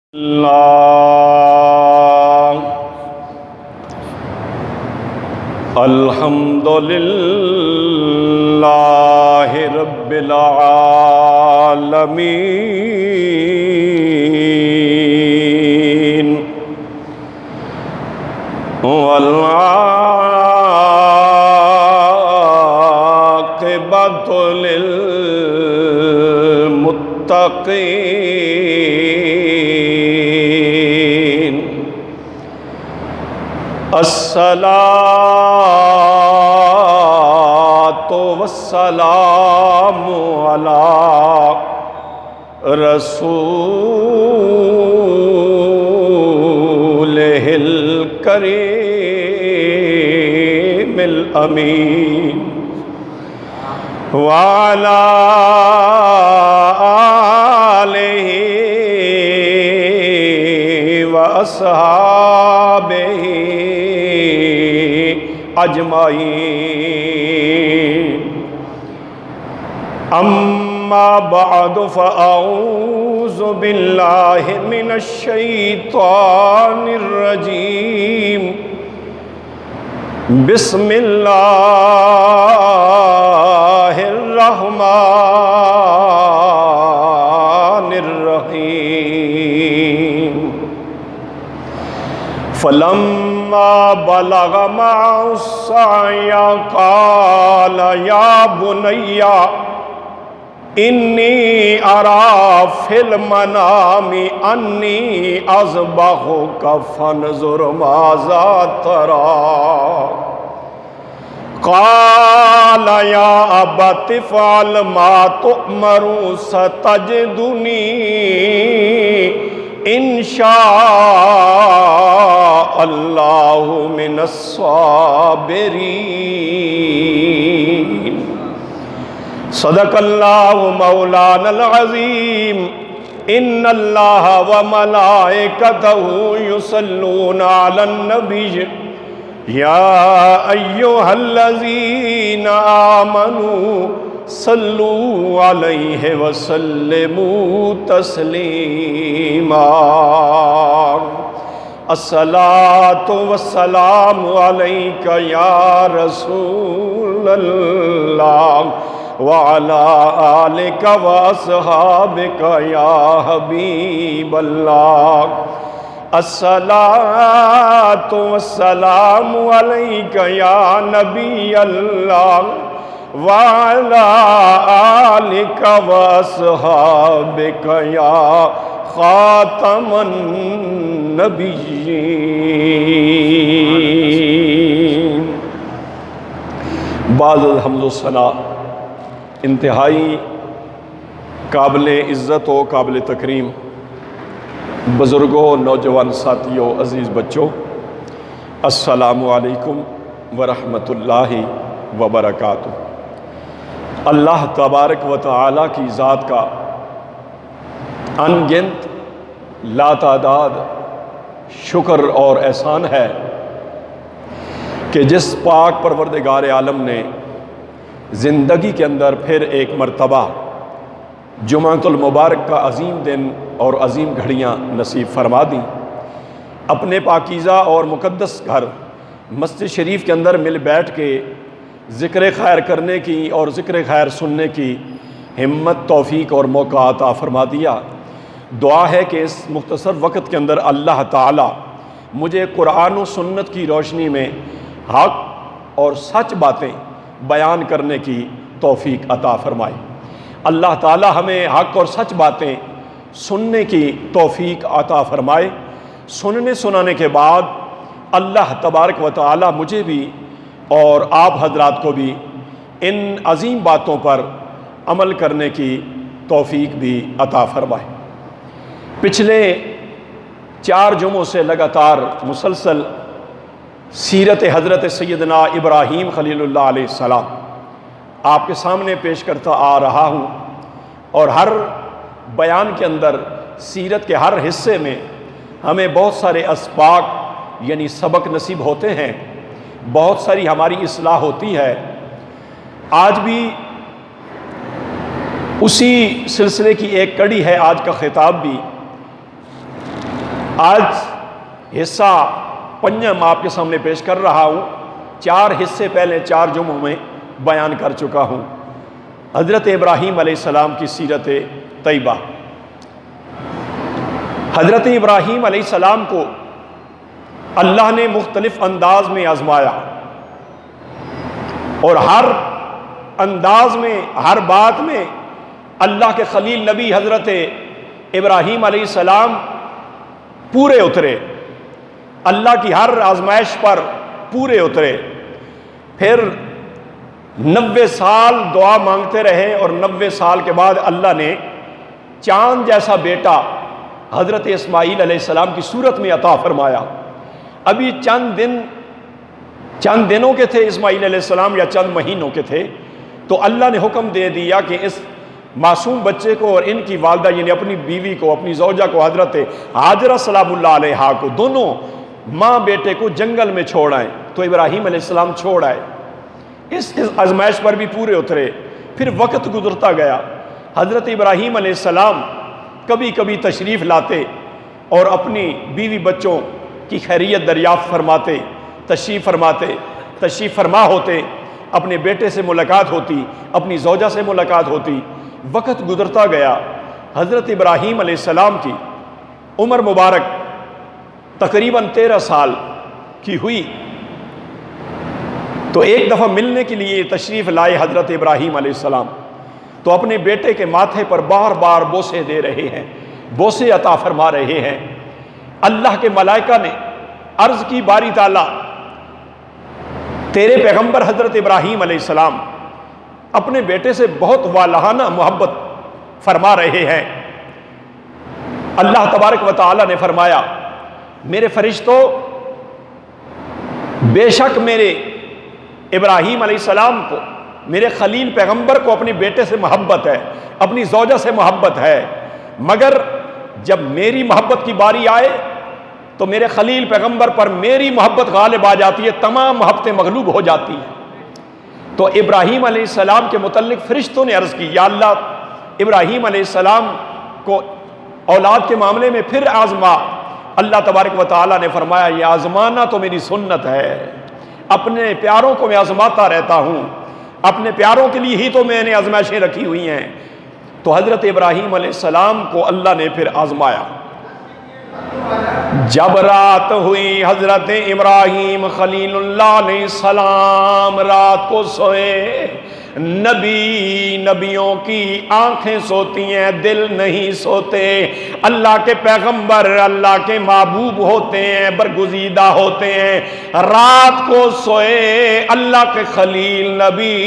الحمدللہ رب العالمین والعاقبۃ للمتقین الصلاۃ والسلام علی رسولہ الکریم الامین وعلی آلہ وأصحابہ اجمعین اما بعد فاعوذ باللہ من الشیطان الرجیم بسم اللہ الرحمن الرحیم فلما بلغ معه السعي قال يا بني إني أرى في المنام أني أذبحك فانظر ماذا ترى قال يا أبت افعل ما تؤمر ستجدني إن شاء اللہ من الصابرین صدق اللہ مولانا العظیم ان اللہ وملائکتہ یصلون علی النبی یا ایہا الذین آمنوا صلوا علیہ وسلموا تسلیما الصلاۃ والسلام علیک یا رسول اللہ وعلی آلک واصحابک یا حبیب اللہ الصلاۃ والسلام علیک یا نبی اللہ وعلی آلک واصحابک یا خاتم النبیین بعد الحمد و ثنا انتہائی قابل عزت و قابل تکریم بزرگوں، نوجوان ساتھیوں، عزیز بچوں، السلام علیکم ورحمۃ اللہ وبرکاتہ۔ اللہ تبارک و تعالیٰ کی ذات کا ان گنت لاتعداد شکر اور احسان ہے کہ جس پاک پروردگار عالم نے زندگی کے اندر پھر ایک مرتبہ جمعۃ المبارک کا عظیم دن اور عظیم گھڑیاں نصیب فرما دیں، اپنے پاکیزہ اور مقدس گھر مسجد شریف کے اندر مل بیٹھ کے ذکر خیر کرنے کی اور ذکر خیر سننے کی ہمت، توفیق اور موقع عطا فرما دیا۔ دعا ہے کہ اس مختصر وقت کے اندر اللہ تعالیٰ مجھے قرآن و سنت کی روشنی میں حق اور سچ باتیں بیان کرنے کی توفیق عطا فرمائے۔ اللہ تعالیٰ ہمیں حق اور سچ باتیں سننے کی توفیق عطا فرمائے۔ سننے سنانے کے بعد اللہ تبارک و تعالیٰ مجھے بھی اور آپ حضرات کو بھی ان عظیم باتوں پر عمل کرنے کی توفیق بھی عطا فرمائے۔ پچھلے 4 جمعوں سے لگاتار مسلسل سیرت حضرت سیدنا ابراہیم خلیل اللہ علیہ السلام آپ کے سامنے پیش کرتا آ رہا ہوں، اور ہر بیان کے اندر سیرت کے ہر حصے میں ہمیں بہت سارے اسباق یعنی سبق نصیب ہوتے ہیں، بہت ساری ہماری اصلاح ہوتی ہے۔ آج بھی اسی سلسلے کی ایک کڑی ہے، آج کا خطاب بھی آج حصہ پنجم آپ کے سامنے پیش کر رہا ہوں. 4 حصے پہلے 4 جمعوں میں بیان کر چکا ہوں. حضرت ابراہیم علیہ السلام کی سیرت طیبہ. حضرت ابراہیم علیہ السلام کو اللہ نے مختلف انداز میں آزمایا، اور ہر انداز میں، ہر بات میں اللہ کے خلیل نبی حضرت ابراہیم علیہ السلام پورے اترے، اللہ کی ہر آزمائش پر پورے اترے. پھر 90 سال دعا مانگتے رہے، اور 90 سال کے بعد اللہ نے چاند جیسا بیٹا حضرت اسماعیل علیہ السلام کی صورت میں عطا فرمایا. ابھی چند دنوں کے تھے اسماعیل علیہ السلام، یا چند مہینوں کے تھے، تو اللہ نے حکم دے دیا کہ اس معصوم بچے کو اور ان کی والدہ یعنی اپنی بیوی کو، اپنی زوجہ کو، حضرت ہاجرہ سلام اللہ علیہا کو، دونوں ماں بیٹے کو جنگل میں چھوڑ آئے. تو ابراہیم علیہ السلام چھوڑ آئے، اس آزمائش پر بھی پورے اترے. پھر وقت گزرتا گیا. حضرت ابراہیم علیہ السلام کبھی کبھی تشریف لاتے اور اپنی بیوی بچوں کی خیریت دریافت فرماتے، تشریف فرما ہوتے، اپنے بیٹے سے ملاقات ہوتی، اپنی زوجہ سے ملاقات ہوتی. وقت گزرتا گیا. حضرت ابراہیم علیہ السلام کی عمر مبارک تقریباً 13 سال کی ہوئی. تو ایک دفعہ ملنے کے لیے تشریف لائے حضرت ابراہیم علیہ السلام. تو اپنے بیٹے کے ماتھے پر بار بار بوسے دے رہے ہیں، بوسے عطا فرما رہے ہیں. اللہ کے ملائکہ نے عرض کی، باری تعالیٰ تیرے پیغمبر حضرت ابراہیم علیہ السلام اپنے بیٹے سے بہت والہانہ محبت فرما رہے ہیں. اللہ تبارک و تعالیٰ نے فرمایا، میرے فرشتوں، بے شک میرے ابراہیم علیہ السلام کو، میرے خلیل پیغمبر کو اپنے بیٹے سے محبت ہے، اپنی زوجہ سے محبت ہے، مگر جب میری محبت کی باری آئے تو میرے خلیل پیغمبر پر میری محبت غالب آ جاتی ہے، تمام محبتیں مغلوب ہو جاتی ہیں. تو ابراہیم علیہ السلام کے متعلق فرشتوں نے عرض کی، یا اللہ ابراہیم علیہ السلام کو اولاد کے معاملے میں پھر آزما. اللہ تبارک و تعالیٰ نے فرمایا، یہ آزمانا تو میری سنت ہے، اپنے پیاروں کو میں آزماتا رہتا ہوں، اپنے پیاروں کے لیے ہی تو میں نے آزمائشیں رکھی ہوئی ہیں. تو حضرت ابراہیم علیہ السلام کو اللہ نے پھر آزمایا. جب رات ہوئی، حضرت ابراہیم خلیل اللہ علیہ السلام رات کو سوئے. نبیوں کی آنکھیں سوتی ہیں، دل نہیں سوتے. اللہ کے پیغمبر اللہ کے محبوب ہوتے ہیں، برگزیدہ ہوتے ہیں. رات کو سوئے اللہ کے خلیل نبی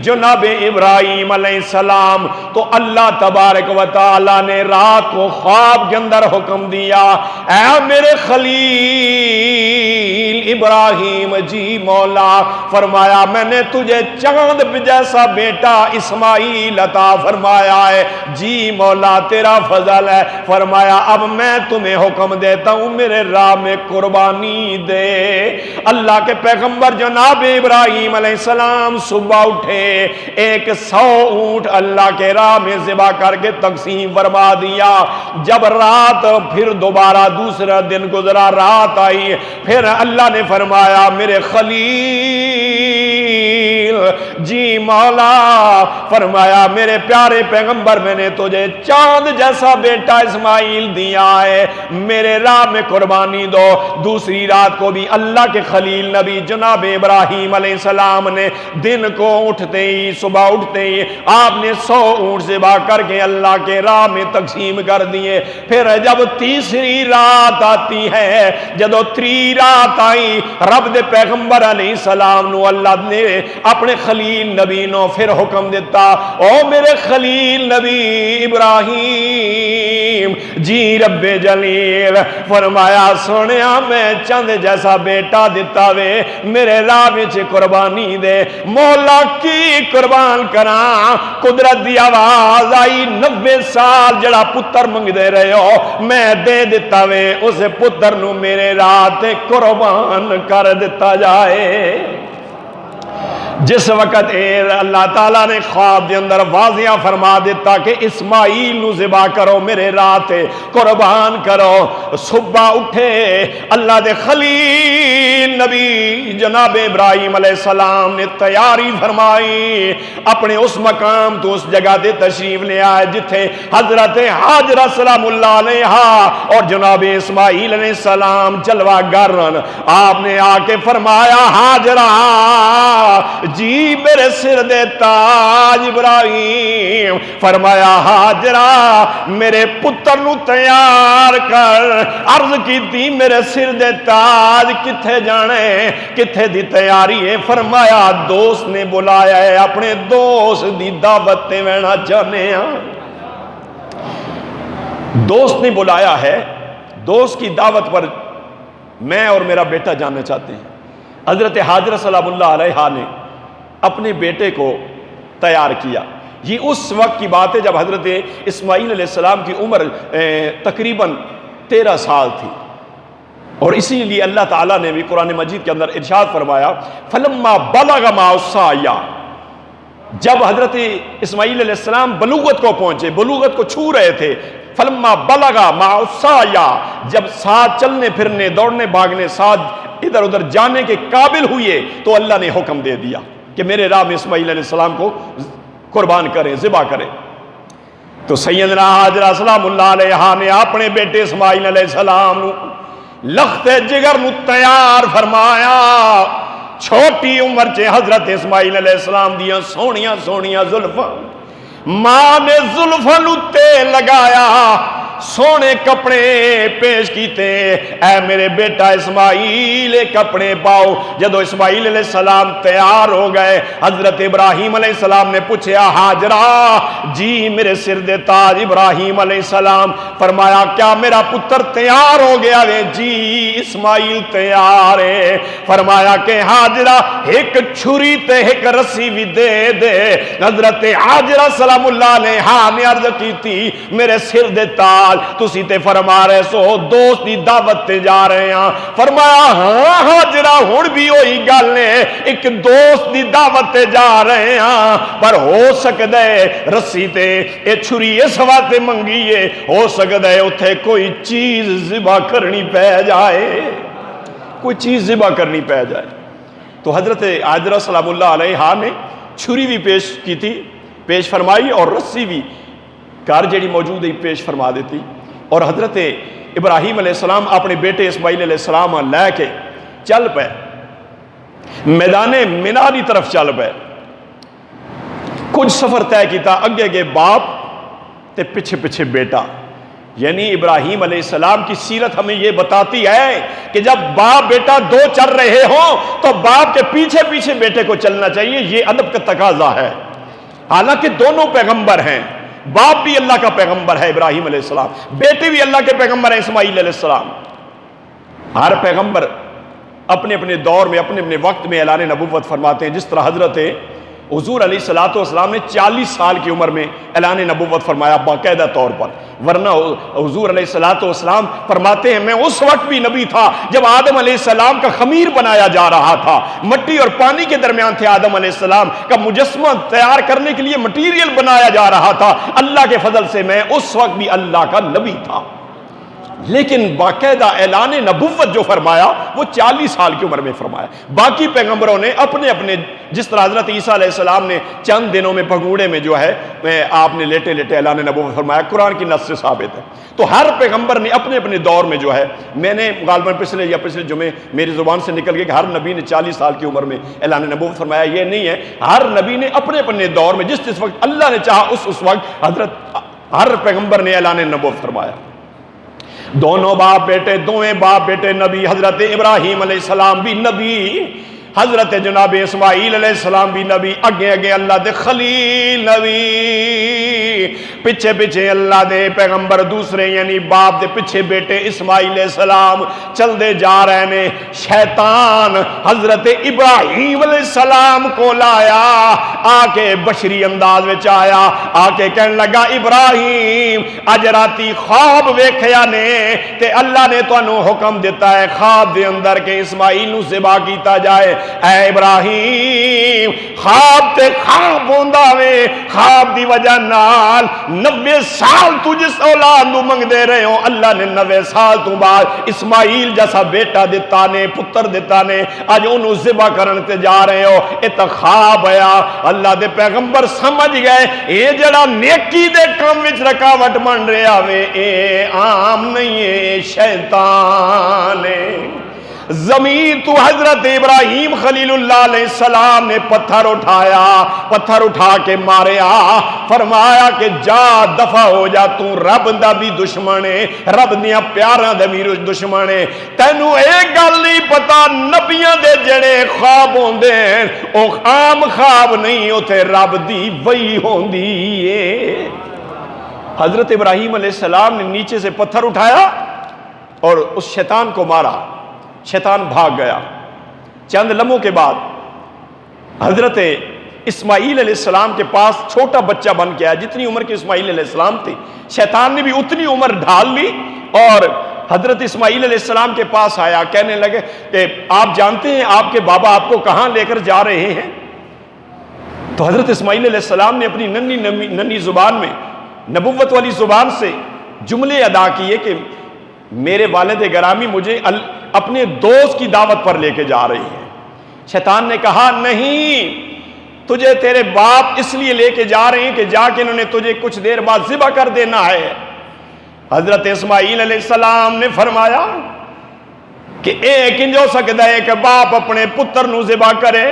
جناب ابراہیم علیہ السلام. تو اللہ تبارک و تعالی نے رات کو خواب کے اندر حکم دیا، اے میرے خلیل ابراہیم جی مولا، فرمایا میں نے تجھے چاند جیسا بیٹا اسماعیل عطا فرمایا ہے. جی مولا تیرا فضل ہے. فرمایا اب میں تمہیں حکم دیتا ہوں، میرے راہ میں قربانی دے. اللہ کے پیغمبر جناب ابراہیم علیہ السلام صبح اٹھے، 100 اونٹ اللہ کے راہ میں ذبح کر کے تقسیم فرما دیا. جب رات پھر دوبارہ دوسرا دن گزرا، رات آئی، پھر اللہ نے فرمایا میرے خلیل جی مولا، فرمایا میرے پیارے پیغمبر میں نے تجھے چاند جیسا بیٹا اسماعیل دیا ہے، میرے راہ میں قربانی دو. دوسری رات کو بھی اللہ کے خلیل نبی جناب ابراہیم علیہ السلام نے دن کو اٹھتے ہی، صبح اٹھتے ہی آپ نے 100 اونٹ ذبح کر کے اللہ کے راہ میں تقسیم کر دیے. پھر جب تیسری رات آتی ہے، جدو تری رات آئی، رب دے پیغمبر علیہ السلام نو اللہ نے اپنے خلیل نبی نو پھر حکم دیتا، او میرے خلیل نبی ابراہیم جی رب جلیل، فرمایا سونیا میں چند جیسا بیٹا دیتا وے، میرے راہ وچ قربانی دے. مولا کی قربان کراں؟ قدرت دی آواز آئی، 90 سال جڑا پتر منگ دے رہے ہو میں دے دیتا وے، اس پتر نو میرے راہ تے قربان کر دیتا جائے. جس وقت اللہ تعالیٰ نے خواب دے اندر واضح فرما دیتا کہ اسماعیل نو ذبح کرو، میرے راہ قربان کرو، صبح اٹھے اللہ دے خلیل نبی جناب ابراہیم علیہ السلام نے تیاری فرمائی، اپنے اس مقام تو اس جگہ دے تشریف لے آئے جتھے حضرت حاجرہ سلام اللہ علیہا اور جناب اسماعیل علیہ السلام جلوہ گرن۔ آپ نے آ کے فرمایا حاجرہ جی میرے سر دے تاج ابراہیم، فرمایا حاجرہ میرے پتر نو تیار کر، عرض کی تھی میرے سر دے تاج کتھے جانے، کتھے دی تیاری ہے، فرمایا دوست نے بلایا ہے، اپنے دوست دی دعوت تے وینا چاہنے ہیں، دوست نے بلایا ہے، دوست کی دعوت پر میں اور میرا بیٹا جاننا چاہتے ہیں۔ حضرت حاجرہ سلام اللہ علیہا نے اپنے بیٹے کو تیار کیا۔ یہ اس وقت کی بات ہے جب حضرت اسماعیل علیہ السلام کی عمر تقریباً 13 سال تھی، اور اسی لیے اللہ تعالیٰ نے بھی قرآن مجید کے اندر ارشاد فرمایا فَلَمَّا بَلَغَ مَعَ السَّعْيَ، جب حضرت اسماعیل علیہ السلام بلوغت کو پہنچے، بلوغت کو چھو رہے تھے، فَلَمَّا بَلَغَ مَعَ السَّعْيَ، جب ساتھ چلنے پھرنے دوڑنے بھاگنے ساتھ ادھر ادھر جانے کے قابل ہوئے تو اللہ نے حکم دے دیا کہ میرے راہ میں اسماعیل علیہ السلام کو قربان کریں، ذبح کریں۔ تو سیدنا حاجرہ سلام اللہ علیہا نے اپنے بیٹے اسماعیل علیہ السلام نو لخت جگر نو تیار فرمایا۔ چھوٹی عمر چے حضرت اسماعیل علیہ السلام دیاں سونیاں سونیاں زلفاں، ماں نے زلفاں نو تیل لگایا، سونے کپڑے پیش کیتے، اے میرے بیٹا اسماعیل کپڑے پاؤ۔ جدو اسماعیل علیہ السلام تیار ہو گئے، حضرت ابراہیم علیہ السلام نے پوچھا حاجرہ جی میرے سر دے تاج ابراہیم علیہ السلام، فرمایا کیا میرا پتر تیار ہو گیا ہے؟ جی اسماعیل تیار ہے۔ فرمایا کہ حاجرہ ایک چھری تے ایک رسی بھی دے دے۔ حضرت حاجرہ سلام اللہ علیہا نے عرض کی تھی میرے سر دے تاج تسی تے فرما رہے سو دوست دی دعوت تے جا رہے ہیں، فرمایا ہاں حاجرہ ہن بھی ہوئی گل ہے، ایک دوست دی دعوت تے جا رہے ہیں، پر ہو سکدا ہے رسی تے اے چھری اس واسطے منگی ہے، ہو سکدا ہے اوتھے کوئی چیز ذبح کرنی پے جائے، کوئی چیز ذبح کرنی پے جائے۔ تو حضرت حاجرہ سلام اللہ علیہا نے چھری بھی پیش کی تھی، پیش فرمائی، اور رسی بھی کار جیڑی موجود ہے پیش فرما دیتی، اور حضرت ابراہیم علیہ السلام اپنے بیٹے اسماعیل علیہ السلام لے کے چل پے میدان منی دی طرف چل پے۔ کچھ سفر طے کیتا، اگے اگے باپ تے پیچھے پیچھے بیٹا، یعنی ابراہیم علیہ السلام کی سیرت ہمیں یہ بتاتی ہے کہ جب باپ بیٹا دو چل رہے ہوں تو باپ کے پیچھے پیچھے بیٹے کو چلنا چاہیے، یہ ادب کا تقاضا ہے۔ حالانکہ دونوں پیغمبر ہیں، باپ بھی اللہ کا پیغمبر ہے ابراہیم علیہ السلام، بیٹے بھی اللہ کے پیغمبر ہیں اسماعیل علیہ السلام۔ ہر پیغمبر اپنے اپنے دور میں اپنے اپنے وقت میں اعلان نبوت فرماتے ہیں، جس طرح حضرت حضور علیہ السلام نے 40 سال کی عمر میں اعلان نبوت فرمایا باقاعدہ طور پر، ورنہ حضور علیہ السلام فرماتے ہیں میں اس وقت بھی نبی تھا جب آدم علیہ السلام کا خمیر بنایا جا رہا تھا، مٹی اور پانی کے درمیان تھے، آدم علیہ السلام کا مجسمہ تیار کرنے کے لیے مٹیریل بنایا جا رہا تھا، اللہ کے فضل سے میں اس وقت بھی اللہ کا نبی تھا۔ لیکن باقاعدہ اعلان نبوت جو فرمایا وہ 40 سال کی عمر میں فرمایا۔ باقی پیغمبروں نے اپنے اپنے، جس طرح حضرت عیسیٰ علیہ السلام نے چند دنوں میں پگوڑے میں جو ہے آپ نے لیٹے لیٹے اعلان نبوت فرمایا، قرآن کی نص سے ثابت ہے۔ تو ہر پیغمبر نے اپنے اپنے دور میں جو ہے، میں نے غالباً پچھلے جمعے میری زبان سے نکل گیا کہ ہر نبی نے 40 سال کی عمر میں اعلان نبوت فرمایا، یہ نہیں ہے، ہر نبی نے اپنے اپنے دور میں جس وقت اللہ نے چاہا اس وقت ہر پیغمبر نے اعلان نبوت فرمایا۔ دونوں باپ بیٹے، دوئیں باپ بیٹے نبی، حضرت ابراہیم علیہ السلام بھی نبی، حضرت جناب اسماعیل علیہ السلام بھی نبی، اگے اگے اللہ دے خلیل نبی، پیچھے پیچھے اللہ دے پیغمبر دوسرے، یعنی باپ دے پیچھے بیٹے اسماعیل علیہ السلام چل دے جا رہے نے۔ شیطان حضرت ابراہیم علیہ السلام کو لایا، آ کے بشری انداز میں آیا، آ کے کہنے لگا ابراہیم اج راتی خواب ویکھیا نے تے اللہ نے تانوں حکم دیتا ہے خواب دے اندر کہ اسماعیل نو ذبح کیتا جائے۔ اے ابراہیم خواب تے خواب ہوندا وے، خواب دی وجہ نال 90 سال تو جس اولاد نو منگ دے رہے ہو، اللہ نے 90 سال تو بعد اسماعیل جیسا بیٹا دیتا نے، پتر دیتا نے، آج انہوں ذبح کرن تے جا رہے ہو، اے خواب آیا۔ اللہ دے پیغمبر سمجھ گئے اے جڑا نیکی دے کام وچ رکاوٹ بن رہا وے اے عام نہیں ہے، شیطان ہے۔ زمین تو حضرت ابراہیم خلیل اللہ علیہ السلام نے پتھر اٹھایا، پتھر اٹھا کے ماریا، فرمایا کہ جا دفع ہو جا، تو رب دا بھی دشمن ہے، رب دیاں پیاراں دا بھی دشمن ہے۔ تینوں ایک گل نہیں پتا، نبیاں دے جڑے خواب ہوندے ہیں او عام خواب نہیں ہوتے، رب دی وحی ہوندی ہے۔ حضرت ابراہیم علیہ السلام نے نیچے سے پتھر اٹھایا اور اس شیطان کو مارا، شیطان بھاگ گیا۔ چند لمحوں کے بعد حضرت اسماعیل علیہ السلام کے پاس چھوٹا بچہ بن کے آیا، جتنی عمر کے اسماعیل علیہ السلام تھی، شیطان نے بھی اتنی عمر ڈھال لی اور حضرت اسماعیل علیہ السلام کے پاس آیا، کہنے لگے کہ آپ جانتے ہیں آپ کے بابا آپ کو کہاں لے کر جا رہے ہیں؟ تو حضرت اسماعیل علیہ السلام نے اپنی ننھی زبان میں، نبوت والی زبان سے جملے ادا کیے کہ میرے والد گرامی مجھے اپنے دوست کی دعوت پر لے کے جا رہی ہیں۔ شیطان نے کہا نہیں، تجھے تیرے باپ اس لیے لے کے جا رہے ہیں کہ جا کے انہوں نے تجھے کچھ دیر بعد ذبح کر دینا ہے۔ حضرت اسماعیل علیہ السلام نے فرمایا کہ ایک انج ہو سکتا ہے کہ باپ اپنے پتر نو ذبح کرے،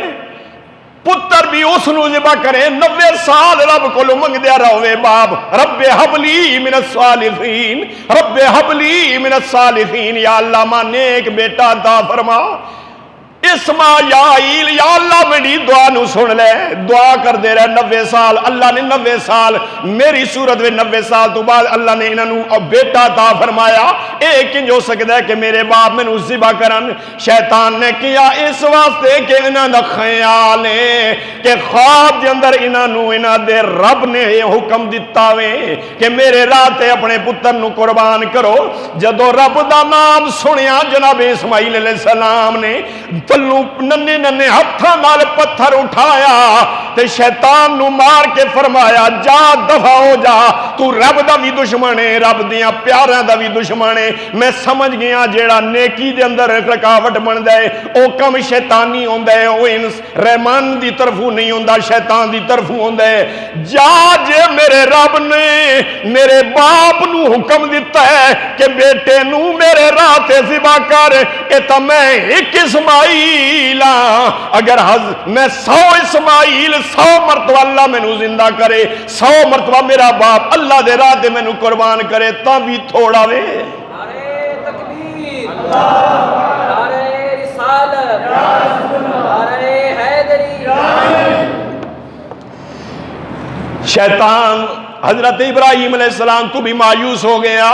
پتر بھی اس نو ذبح کرے، 90 سال رب کو منگ دیا رہے باپ، رب حبلی من الصالحین، رب حبلی من الصالحین، یا اللہ ماں نیک بیٹا عطا فرما۔ اسماعیل یا اللہ میری دعا نو سن لے، دعا کر دے رہے 90 سال، اللہ نے 90 سال میری صورت میں 90 سال تو بعد اللہ نے انہوں بیٹا عطا فرمایا۔ ایک انج ہو سکتا ہے کہ میرے باپ میں نو ذبح کرن۔ شیطان نے کیا اس واسطے کہ انہاں دا خیال ہے کہ خواب دے اندر انہاں دے رب نے یہ حکم دیتا وے کہ میرے راہ تے اپنے پتر نو قربان کرو۔ جدو رب دا نام سنیا جناب اسماعیل علیہ السلام نے تلو ننے ننے ہتھاں نال پتھر اٹھایا تے شیطان نو مار کے فرمایا جا دفع ہو جا، تو رب دا بھی دشمن ہے، رب دیاں پیاراں دا بھی دشمن ہے۔ میں سمجھ گیا جیڑا نیکی دے اندر رکاوٹ بندا ہے او کم شیطانی ہوندا ہے، او رحمان دی طرفوں نہیں ہوندا، شیطان دی طرفوں ہوندا ہے۔ جا جے میرے رب نے میرے باپ نو حکم دیتا ہے کہ بیٹے نو میرے راہ تے ذبح کر، اے تے میں ایک اسماعیل اگر میں 100 اسماعیل 100 مرتبہ اللہ میں نو زندہ کرے، 100 مرتبہ میرا باپ اللہ دے راہ دے میں نو قربان کرے تا بھی تھوڑا وے۔ نعرہ تکبیر، نعرہ رسالت، نعرہ حیدری۔ شیطان حضرت ابراہیم علیہ السلام تو بھی مایوس ہو گیا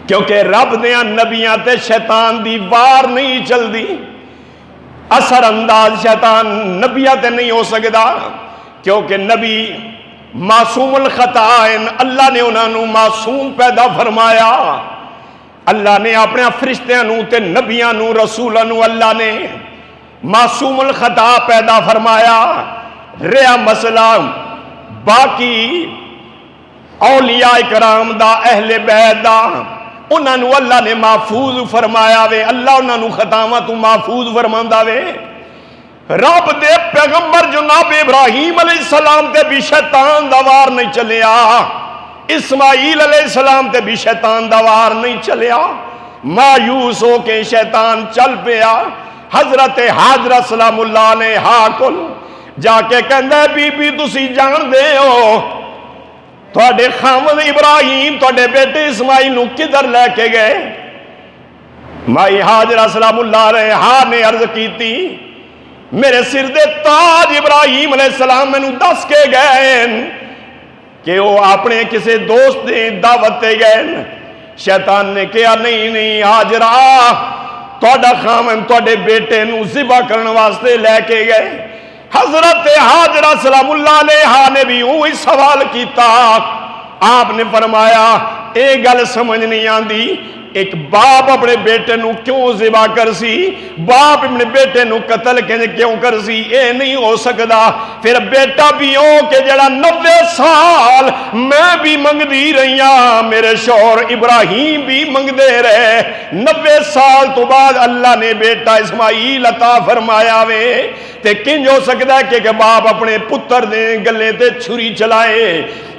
کیونکہ رب دیاں نبیاں تے شیطان دی وار نہیں چل دی، اثر انداز شیطان نبیاں تے نہیں ہو سکتا کیونکہ نبی معصوم الخطا ہیں، اللہ نے انہاں نو معصوم پیدا فرمایا۔ اللہ نے اپنے فرشتیاں نو تے نبیاں نو رسولاں نو اللہ نے معصوم الخطا پیدا فرمایا۔ رہا مسئلہ باقی اولیاء کرام دا، اہل بیت دا، انہاں نو اللہ نے محفوظ فرمایا وے، اللہ انہاں نو خطاواں تو محفوظ فرماندا وے۔ رب دے پیغمبر جناب ابراہیم علیہ السلام تے بھی شیطان دا وار نہیں چلیا، اسماعیل علیہ السلام تے بھی شیطان دا وار نہیں چلیا۔ مایوس ہو کے شیطان چل پیا حضرت حاجرہ سلام اللہ علیہا کول جا کے کہندا ہے بی بی تسی جان دے ہو تھوڑے خامد ابراہیم تھوڑے بیٹے اسماعیل نو کدھر لے کے گئے؟ مائی حاجرہ سلام اللہ علیہا نے عرض کی تھی میرے سر دے تاج ابراہیم علیہ السلام میں نو دس کے گئے کہ وہ اپنے کسی دوست نے دعوت دے گئے۔ شیطان نے کہا نہیں حاجرہ تھوڑا خامد تھوڑے بیٹے نو ذبح کرنے واسطے لے کے گئے۔ حضرت حاجرہ سلام اللہ علیہا نے بھی وہی سوال کیتا، آپ نے فرمایا اے گل سمجھ نہیں آندی، ایک باپ اپنے بیٹے نو کیوں ذبح کر سی، باپ اپنے بیٹے نو قتل کیوں کر سی، اے نہیں ہو سکدا۔ پھر بیٹا بھی ہو کہ جڑا 90 سال میں بھی منگ دی رہی ہاں، میرے شوہر ابراہیم بھی منگ دے رہے، 90 سال تو بعد اللہ نے بیٹا اسماعیل عطا فرمایا وے، تے کنج ہو سکتا ہے کہ باپ اپنے پتر دے گلے تے چھری چلائے؟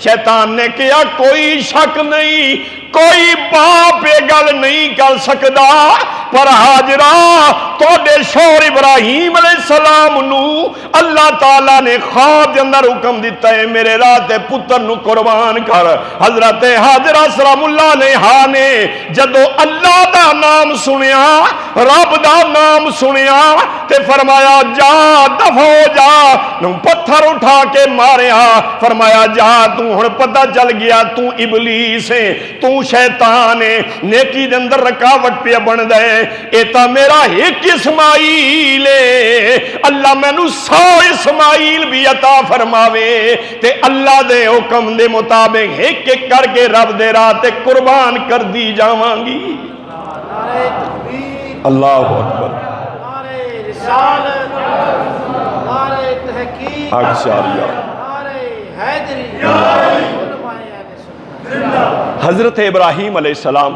شیطان نے کہا کوئی شک نہیں، کوئی باپ یہ گل نہیں کر سکدا، پر ہاجرہ توڑے شوہر ابراہیم علیہ السلام نو اللہ تعالیٰ نے خواب دے اندر حکم دیتا ہے میرے راہ پتر نو قربان کر۔ حضرت ہاجرہ سلام اللہ علیہا نے جدو اللہ دا نام سنیا، رب دا نام سنیا، تے فرمایا جا دفع ہو جا، پتھر اٹھا کے ماریا، فرمایا جا تو ہن پتہ چل گیا تو ابلیس ہے، تو شیطان ہے، نیکی دے اندر رکاوٹ پہ بن دے، ایتا میرا ایک اسماعیل ہے، اللہ میں نو 100 اسماعیل بھی عطا فرماوے، تے اللہ دے حکم دے مطابق ایک ایک کر کے رب دے راہ تے قربان کر دی جاوانگی۔ نعرہ تکبیر، اللہ اکبر، نعرہ رسالت، نعرہ تحقیق، اکشاریہ، نعرہ حیدری، علماء اہل سنت۔ حضرت ابراہیم علیہ السلام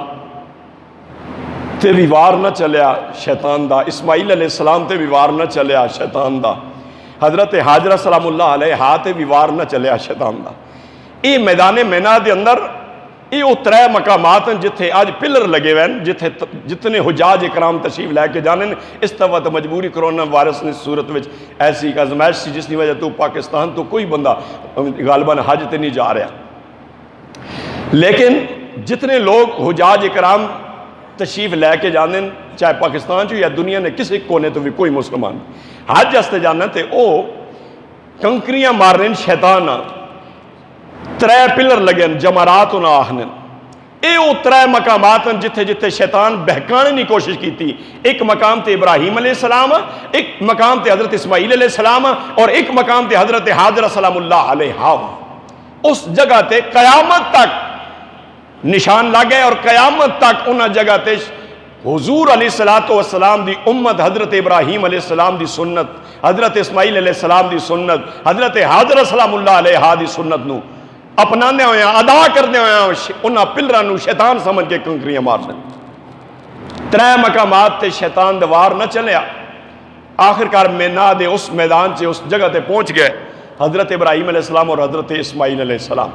تے بھی وار نہ چلیا شیطان دا، اسماعیل علیہ السلام تے بھی وار نہ چلیا شیطان دا، حضرت حاجرہ سلام اللہ علیہا تے بھی وار نہ چلیا شیطان دا۔ یہ میدان مینا دے اندر یہ وہ 3 مقامات ہیں جتھے آج پلر لگے ہوئے ہیں، جتھے جتنے حجاج اکرام تشریف لے کے جانے، اس وقت مجبوری کرونا وائرس نے صورت وچ ایسی ایک آزمائش سی جس کی وجہ تو پاکستان تو کوئی بندہ غالباً حج تے نہیں جا رہا، لیکن جتنے لوگ حجاج اکرام تشریف لے کے جانے، چاہے پاکستان چو یا دنیا نے کسی کونے تو بھی کوئی مسلمان حج ہستے جانا تے او کنکریاں مارنے شیطان 3 پلر لگے جمرات نہ آہنن، اے او 3 مقامات ہیں جتھے جتھے شیطان بہکانے نہیں کوشش کی تھی۔ ایک مقام تے ابراہیم علیہ السلام، ایک مقام تے حضرت اسماعیل علیہ السلام، اور ایک مقام تے حضرت حاجرہ سلام اللہ علیہا۔ اس جگہ تے قیامت تک نشان لگے اور قیامت تک انہاں جگہ تے حضور علیہ السلام دی امت حضرت ابراہیم علیہ السلام دی سنت، حضرت اسماعیل علیہ السلام دی سنت، حضرت حاجرہ سلام اللہ علیہا دی سنت نو اپنانے ہویا، ادا کرنے ہویا، انہاں پلران نو شیطان سمجھ کے کنکریاں مار دیں۔ 3 مقامات تے شیطان دوار نہ چلیا، آخرکار مینا دے اس میدان سے اس جگہ تے پہنچ گئے حضرت ابراہیم علیہ السلام اور حضرت اسماعیل علیہ السلام۔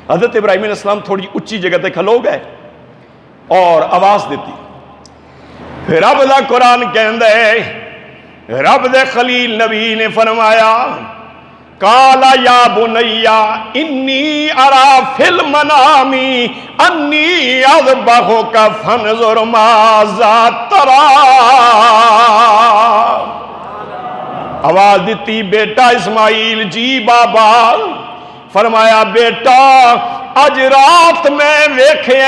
حضرت ابراہیم علیہ السلام تھوڑی اچھی جگہ تے کھلو گئے اور آواز دیتی، رب دا قرآن کہندہ ہے، رب دے خلیل نبی نے فرمایا قالا یا بنیا انی ارا فی المنامی انی اذبحک فانظر ماذا تری۔ آواز دیتی بیٹا اسماعیل جی بابا، فرمایا بیٹا اج رات میں ویکھے،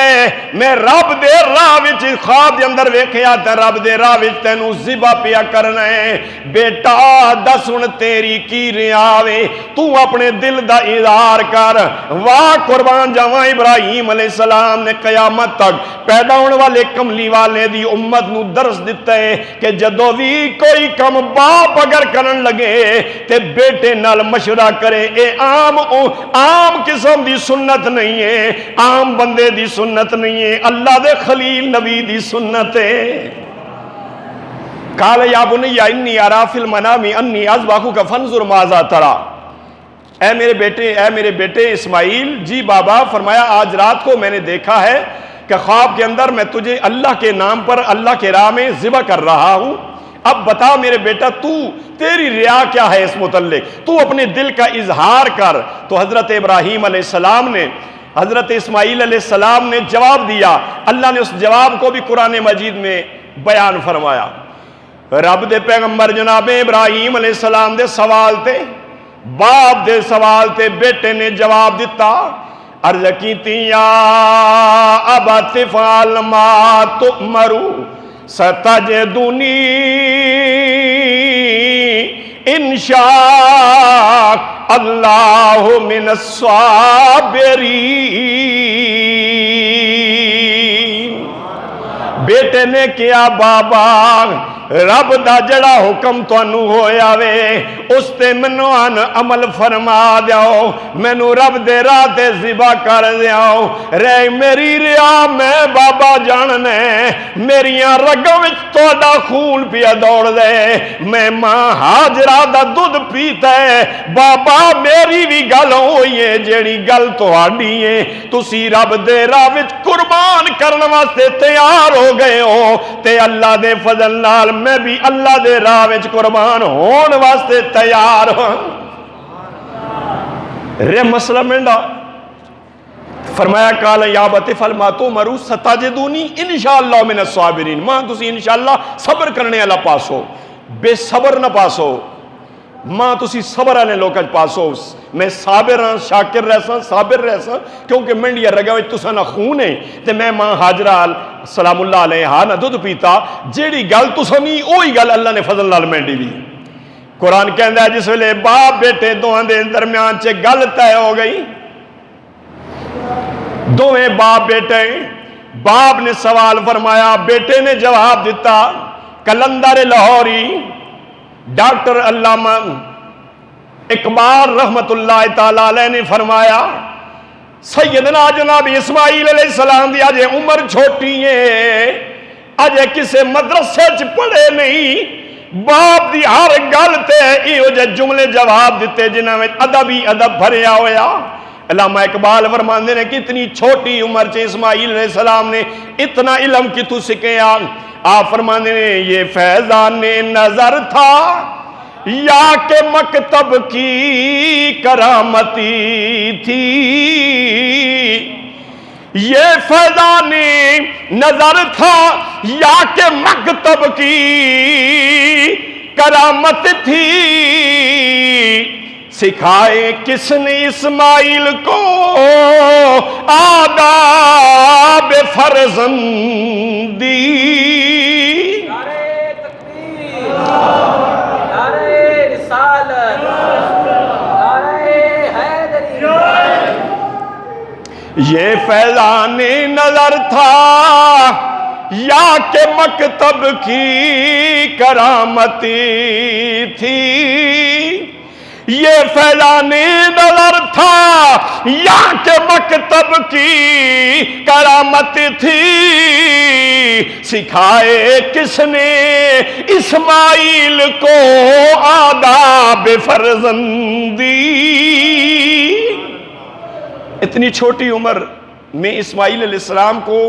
میں رب دے راہ وچ خواب دے اندر ویکھیا تے رب دے راہ وچ تینوں ذبح پیا کرنا ہے، بیٹا دس ہن تیری کی ریاوے، تو اپنے دل دا اظہار کر۔ واہ قربان جاواں ابراہیم علیہ السلام نے قیامت تک پیدا ہونے والے کملی والے دی امت نو درس دیتا ہے کہ جدو بھی کوئی کم باپ اگر کرن لگے تے بیٹے نال مشورہ کرے، اے عام قسم دی سنت نہیں ہے، عام بندے دی سنت نہیں ہے، اللہ دے خلیل نبی دی سنت ہے۔ قال یا بنی انی اری فی المنام انی اذبحک فانظر ماذا تری۔ اے میرے بیٹے اسماعیل جی بابا، فرمایا آج رات کو میں نے دیکھا ہے کہ خواب کے اندر میں تجھے اللہ کے نام پر اللہ کے راہ میں ذبح کر رہا ہوں، اب بتا میرے بیٹا تیری ریا کیا ہے اس متعلق، تو اپنے دل کا اظہار کر۔ تو حضرت ابراہیم علیہ السلام نے حضرت اسماعیل علیہ السلام نے جواب دیا، اللہ نے اس جواب کو بھی قرآن مجید میں بیان فرمایا۔ رب دے پیغمبر جناب ابراہیم علیہ السلام دے سوال تے، باپ دے سوال تے بیٹے نے جواب دیتا، عرض کیتی یا ابت افعل ما تؤمر ستجدنی انشاء اللہ من الصابرین۔ بیٹے نے کیا بابا رب دا جڑا حکم تانوں ہویا وے اس تے مینوں عمل فرما دیاؤ مینوں رب دے راہ تے ذبح کر دیاؤ رہ میری ریا میں بابا جاننے میریاں رگاں وچ تہاڈا خون پیا دوڑ دے میں ماں ہاجرہ دا دودھ پیتا ہے بابا میری بھی گل ہوئی ہے جیڑی گل تہاڈی ہے تسی رب دے راہ وچ قربان کرن واسطے تیار ہو گئے ہو تے اللہ دے فضل نال میں بھی اللہ دے راہ وچ قربان ہون واسطے تیار ہوں رے مسئلہ منڈا فرمایا قال یا ابت افعل ما تؤمر ستجدونی انشاءاللہ من الصابرین ماں تسی انشاءاللہ صبر کرنے والا پاسو بے صبر نہ پاسو ماں تسی صبر والے لوکاں پاسو میں صابر ہاں شاکر رہساں صابر رہساں کیونکہ منڈیا رگا وچ تساں نہ خون ہے تے میں ماں ہاجرہ سلام اللہ علیہا نہ دودھ پیتا جیڑی گل تساں نہیں اوہی گل اللہ نے فضل نال منڈی دی قرآن کہندا ہے جس ویلے باپ بیٹے دوہاں دے درمیان چ گل طے ہو گئی دوویں باپ بیٹے باپ نے سوال فرمایا بیٹے نے جواب دیتا کلندر لاہوری ڈاکٹر علامہ اقبال رحمت اللہ تعالی علیہ نے فرمایا سیدنا جناب اسماعیل علیہ السلام دی آجے عمر چھوٹی ہے آجے کسے مدرسے چ پڑھے نہیں باپ دی ہر گل تے ایہو جے جملے جواب دیتے جنہاں میں ادبی ادب بھریا ہویا علامہ اقبال فرماندے نے کتنی چھوٹی عمر سے اسماعیل علیہ السلام نے اتنا علم کی تو سکھیا آپ فرماندے نے یہ فیضان نظر تھا یا کہ مکتب کی کرامتی تھی یہ فیضان نظر تھا یا کہ مکتب کی کرامت تھی سکھائے کس نے اسماعیل کو آداب فرزندی نعرہ تکبیر نعرہ رسالت نعرہ حیدری یہ فیضان نظر تھا یا کہ مکتب کی کرامتی تھی یہ فیضان نظر تھا یا کہ مکتب کی کرامت تھی سکھائے کس نے اسماعیل کو آداب فرزندی اتنی چھوٹی عمر میں اسماعیل علیہ السلام کو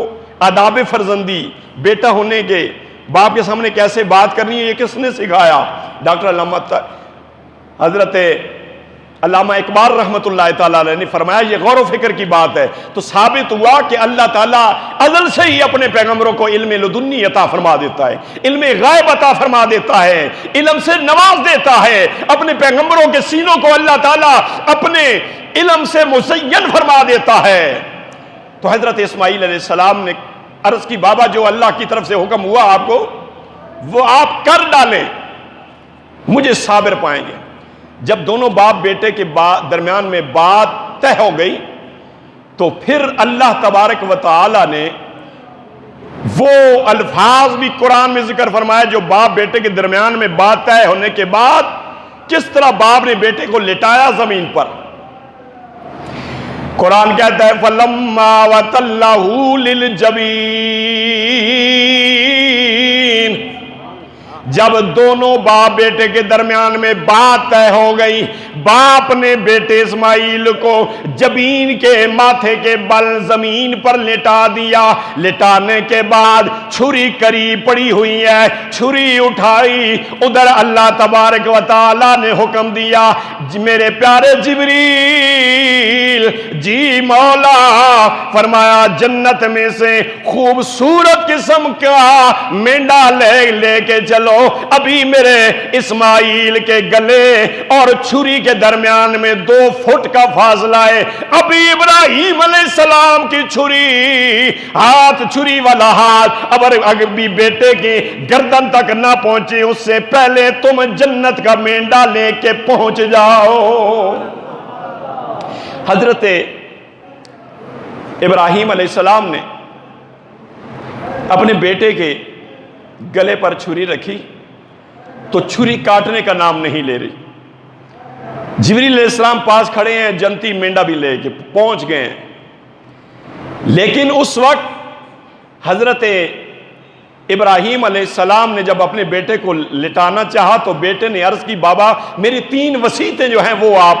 آداب فرزندی بیٹا ہونے کے باپ کے سامنے کیسے بات کرنی ہے یہ کس نے سکھایا ڈاکٹر علامہ حضرت علامہ اقبال رحمت اللہ تعالیٰ علیہ نے فرمایا یہ غور و فکر کی بات ہے تو ثابت ہوا کہ اللہ تعالیٰ ازل سے ہی اپنے پیغمبروں کو علم لدنی عطا فرما دیتا ہے علم غائب عطا فرما دیتا ہے علم سے نواز دیتا ہے اپنے پیغمبروں کے سینوں کو اللہ تعالیٰ اپنے علم سے مزین فرما دیتا ہے تو حضرت اسماعیل علیہ السلام نے عرض کی بابا جو اللہ کی طرف سے حکم ہوا آپ کو وہ آپ کر ڈالیں مجھے صابر پائیں گے جب دونوں باپ بیٹے کے درمیان میں بات طے ہو گئی تو پھر اللہ تبارک و تعالی نے وہ الفاظ بھی قرآن میں ذکر فرمایا جو باپ بیٹے کے درمیان میں بات طے ہونے کے بعد کس طرح باپ نے بیٹے کو لٹایا زمین پر قرآن کہتا ہے فَلَمَّا وَتَلَّهُ لِلْجَبِينِ جب دونوں باپ بیٹے کے درمیان میں بات طے ہو گئی باپ نے بیٹے اسماعیل کو جبین کے ماتھے کے بل زمین پر لٹا دیا لٹانے کے بعد چھری قریب پڑی ہوئی ہے چھری اٹھائی ادھر اللہ تبارک و تعالی نے حکم دیا میرے پیارے جبریل جی مولا فرمایا جنت میں سے خوبصورت قسم کا مینڈا لے کے چلو ابھی میرے اسماعیل کے گلے اور چھری کے درمیان میں 2 فٹ کا فاصلہ ہے ابھی ابراہیم علیہ السلام کی چھری ہاتھ چھری والا ہاتھ اگر بھی بیٹے کی گردن تک نہ پہنچے اس سے پہلے تم جنت کا مینڈا لے کے پہنچ جاؤ حضرت ابراہیم علیہ السلام نے اپنے بیٹے کے گلے پر چھری رکھی تو چھری کاٹنے کا نام نہیں لے رہی۔ جبریل علیہ السلام پاس کھڑے ہیں، جنتی مینڈا بھی لے کے پہنچ گئے ہیں، لیکن اس وقت حضرت ابراہیم علیہ السلام نے جب اپنے بیٹے کو لٹانا چاہا تو بیٹے نے عرض کی بابا میری 3 وصیتیں جو ہیں وہ آپ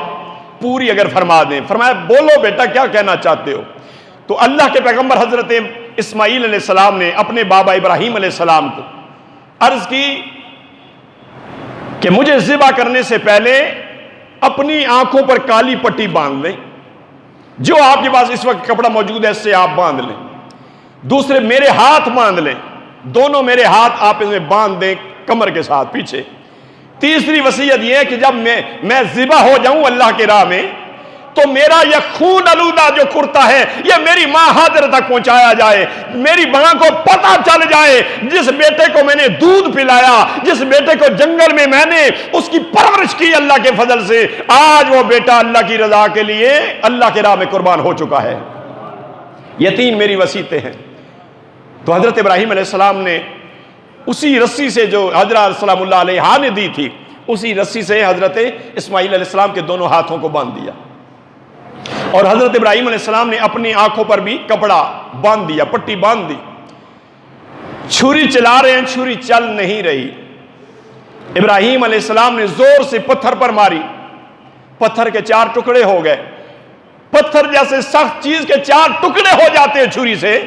پوری اگر فرما دیں۔ فرمایا بولو بیٹا کیا کہنا چاہتے ہو؟ تو اللہ کے پیغمبر حضرت اسماعیل علیہ السلام نے اپنے بابا ابراہیم علیہ السلام کو عرض کی کہ مجھے ذبح کرنے سے پہلے اپنی آنکھوں پر کالی پٹی باندھ لیں، جو آپ کے پاس اس وقت کپڑا موجود ہے اس سے آپ باندھ لیں۔ دوسرے میرے ہاتھ باندھ لیں، دونوں میرے ہاتھ آپ میں باندھ دیں کمر کے ساتھ پیچھے۔ تیسری وصیت یہ ہے کہ جب میں ذبح ہو جاؤں اللہ کے راہ میں تو میرا یہ خون آلودہ جو کرتا ہے یہ میری ماں حاضر تک پہنچایا جائے، میری ماں کو پتہ چل جائے جس بیٹے کو میں نے دودھ پلایا، جس بیٹے کو جنگل میں نے اس کی پرورش کی اللہ کے فضل سے، آج وہ بیٹا اللہ کی رضا کے لیے اللہ کے راہ میں قربان ہو چکا ہے۔ یہ 3 میری وصیتیں ہیں۔ تو حضرت ابراہیم علیہ السلام نے اسی رسی سے جو حضرت سلام اللہ علیہ نے دی تھی، اسی رسی سے حضرت اسماعیل علیہ السلام کے دونوں ہاتھوں کو باندھ دیا، اور حضرت ابراہیم علیہ السلام نے اپنی آنکھوں پر بھی کپڑا باندھ دیا، پٹی باندھ دی۔ چھری چلا رہے ہیں، چھری چل نہیں رہی۔ ابراہیم علیہ السلام نے زور سے پتھر پر ماری، پتھر کے 4 ٹکڑے ہو گئے۔ پتھر جیسے سخت چیز کے 4 ٹکڑے ہو جاتے ہیں چھری سے،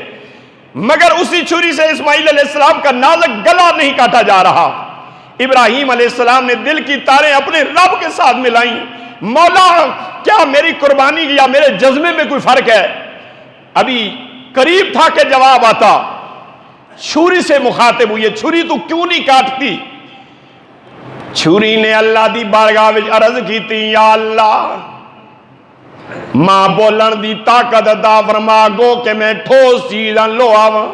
مگر اسی چھری سے اسماعیل علیہ السلام کا نازک گلا نہیں کاٹا جا رہا۔ ابراہیم علیہ السلام نے دل کی تاریں اپنے رب کے ساتھ ملائیں، مولا کیا میری قربانی یا میرے جذبے میں کوئی فرق ہے؟ ابھی قریب تھا کہ جواب آتا، چھری سے مخاطب ہوئی، چھری تو کیوں نہیں کاٹتی؟ چھری نے اللہ دی بارگاہ وچ عرض کیتی، یا اللہ ماں بولن دی طاقت عطا فرما، گو کہ میں ٹھوس چیزاں لو آواں،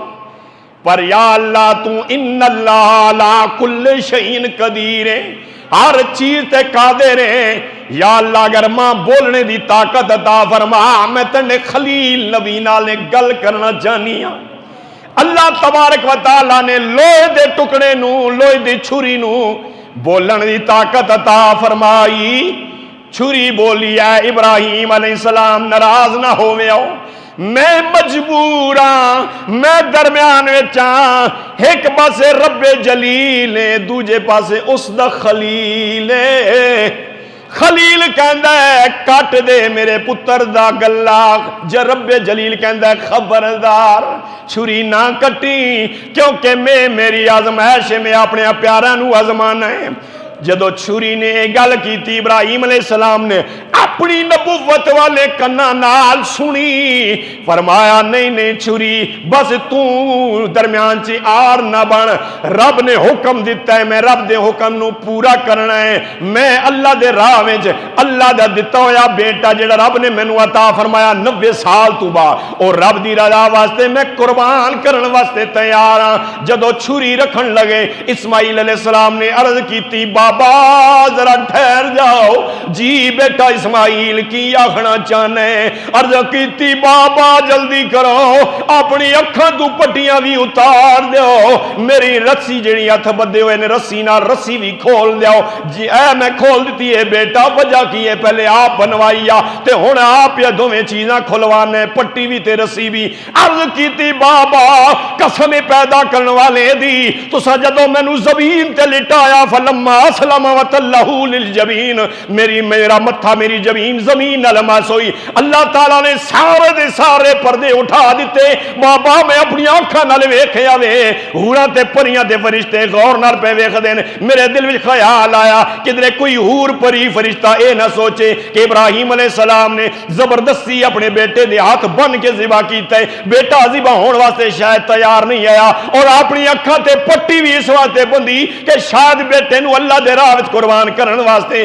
پر یا اللہ تو ان اللہ علی کل شیء قدیر ہے، ہر چیز تے قادر ہے۔ یا اللہ اگر ماں بولنے دی طاقت عطا فرما، میں تنے خلیل نبی نال گل کرنا چاہنی ہاں۔ اللہ تبارک و تعالی نے لوہے دے ٹکڑے نو، لوہے دی چھری نو بولن دی طاقت عطا فرمائی۔ چھری بولی ہے ابراہیم علیہ السلام ناراض نہ ہوئے ہو، میں مجبور ہاں، میں درمیان وچاں، ایک پاسے رب جلیل ہے، دوجے پاسے اس دا خلیل ہے۔ خلیل کہندا ہے کٹ دے میرے پتر دا گلا، جے رب جلیل کہندا ہے خبردار چھری نہ کٹی، کیونکہ میری آزمائش میں اپنے پیاراں نو آزمانا ہے۔ جدو چھری نے گل کی ابراہیم علیہ السلام نے اپنی نبوت والے کنا نال سنی، فرمایا نہیں چھری بس تو درمیان چی آر نہ بن، رب نے حکم دیتا ہے، میں رب دے حکم نو پورا کرنا ہے، میں اللہ دے راہ وچ اللہ دا دتا ہویا بیٹا جڑا رب نے مینوں عطا فرمایا 90 سال تو بعد، اور رب دی رضا واسطے میں قربان کرن واسطے تیار ہاں۔ جدو چھری رکھن لگے اسماعیل علیہ السلام نے عرض کیتی، بابا ذرا ٹھہر جاؤ، جی بیٹا اسماعیل کی آخنا چاہنے؟ عرض کیتی بابا جلدی کرو، اپنی اکھاں تو پٹیاں بھی اتار دیو، میری رسی جڑی ہتھ بدے ہوئے نے رسی نہ رسی بھی کھول دیو۔ جی اے میں کھول دیتی ہے بیٹا، وجہ کی ہے پہلے آپ بنوائی تے ہن آپ یہ دوویں چیزاں کھلوانے، پٹی بھی تے رسی بھی۔ عرض کیتی بابا قسم پیدا کرن والے دی، تساں جدوں مینوں زمین تے لٹایا فلما اسلم وتلہ للجبین، میرا متھا میری زمین نلمس ہوئی، اللہ تعالیٰ نے سارے دے سارے پردے اٹھا دیتے۔ بابا میں اپنی آنکھاں نال ویکھیا وے، ہوراں تے پریاں تے فرشتے غور نال پہ ویکھدے نے، میرے دل وچ خیال آیا کدھرے کوئی ہور پری فرشتہ اے نہ سوچے کہ ابراہیم علیہ السلام نے زبردستی اپنے بیٹے دے ہاتھ بن کے ذبح کیتا ہے، بیٹا ذبح ہون واسطے شاید تیار نہیں آیا، اور اپنی اکھاں تے پٹی بھی اس واسطے بندی کہ شاید بیٹے نو اللہ دے راہ وچ قربان کرن واسطے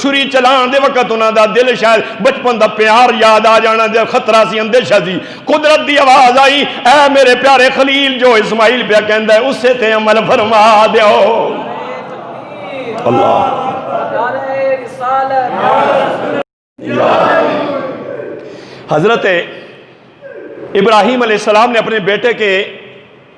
چھری چلان دے وقت انہاں دا دل شاید بچپن دا پیار یاد آ جانا، دے خطرہ سی، اندیشہ سی۔ قدرت دی آواز آئی، اے میرے پیارے خلیل جو اسماعیل پہ کہندا ہے اسے تے عمل فرما دیو۔ اللہ حضرت ابراہیم علیہ السلام نے اپنے بیٹے کے